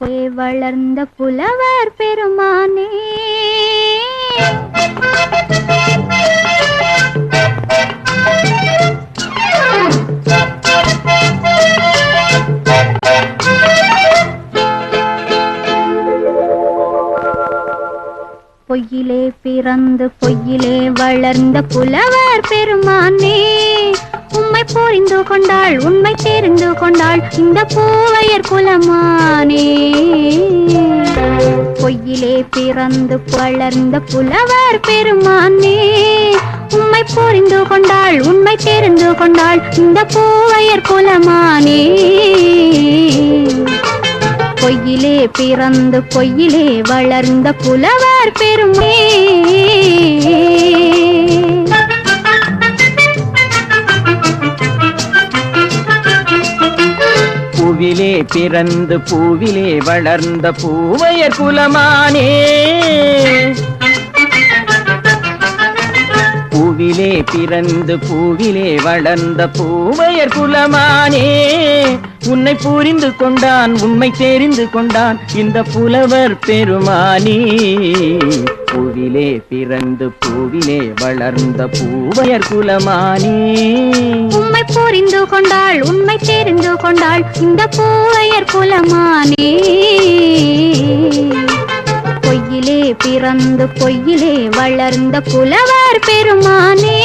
வளர்ந்த புலவர் பெருமானே பொய்யிலே பிறந்து பொய்யிலே வளர்ந்த புலவர் பெருமானே உம்மை புரிந்து கொண்டாள் உண்மை தெரிந்து கொண்டாள் இந்த பூவையர் குலமானே பொய்யிலே பிறந்து வளர்ந்த புலவர் பெருமானே உம்மை புரிந்து கொண்டாள் உண்மை தெரிந்து கொண்டாள் இந்த பூவையர் குலமானே பொய்யிலே பிறந்து பொய்யிலே வளர்ந்த புலவர் பெருமே பூவிலே பிறந்து பூவிலே வளர்ந்த பூவையர் குலமானே பூவிலே பிறந்து பூவிலே வளர்ந்த பூவையர் குலமானே உன்னை புரிந்து கொண்டான் உண்மை தெரிந்து கொண்டான் இந்த புலவர் பெருமானே பூவிலே பிறந்து பூவிலே வளர்ந்த பூவையர் குலமானே உண்மை புரிந்து கொண்டாள் உண்மை தெரிந்து கொண்டாள் இந்த பூவையர் குலமானே பொய்யிலே பிறந்து பொய்யிலே வளர்ந்த புலவர் பெருமானே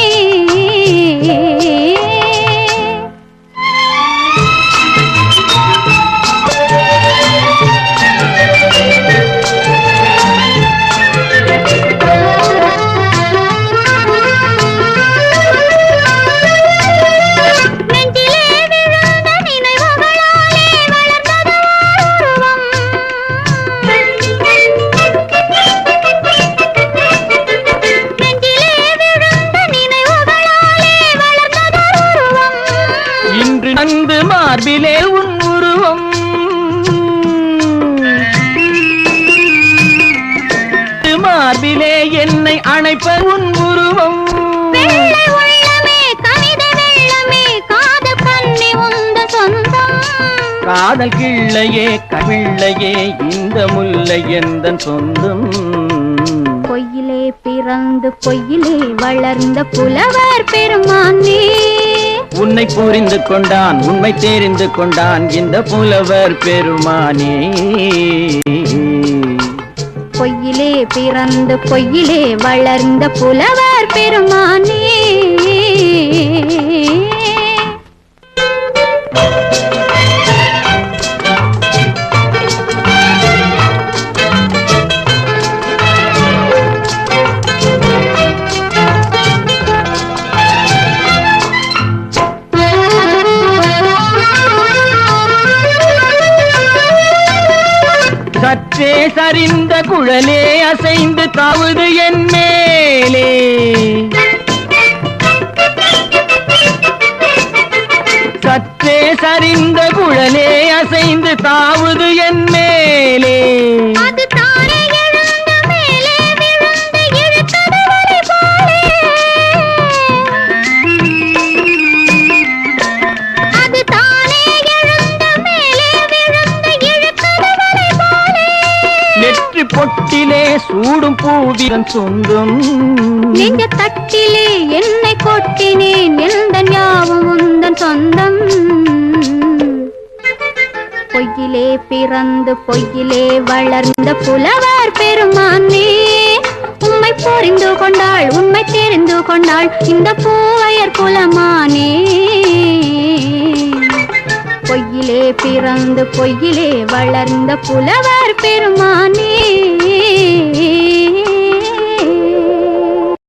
அன்பு மார்பிலே உன் உருவம் மார்பிலே என்னை அணைப்ப உன் உருவம் காதல் கிள்ளையே கவிள்ளையே இந்த முல்லை எந்தன் சொந்தம் பொய்யிலே பிறந்து பொய்யிலே வளர்ந்த புலவர் பெருமானே உன்னை புரிந்து கொண்டான் உண்மை தெரிந்து கொண்டான் இந்த புலவர் பெருமானே பொய்யிலே பிறந்து பொய்யிலே வளர்ந்த புலவர் பெருமானே சற்றே சரிந்த குழலே அசைந்து தாவுது என் மேலே சற்றே சரிந்த குழலே அசைந்து தாவுது என் மேலே பொட்டிலே சூடும் பூவின் சொந்தம் நெஞ்ச தட்டிலே என்னை கொட்டினேன் எந்தன் யாவும் உந்தன் சொந்தம் பொய்யிலே பிறந்து பொய்யிலே வளர்ந்த புலவர் பெருமானே உம்மை புரிந்து கொண்டாள் உண்மை தெரிந்து கொண்டாள் இந்த பூவையர் குலமானே பொய்யிலே பிறந்து பொய்யிலே வளர்ந்த புலவர் பெருமானே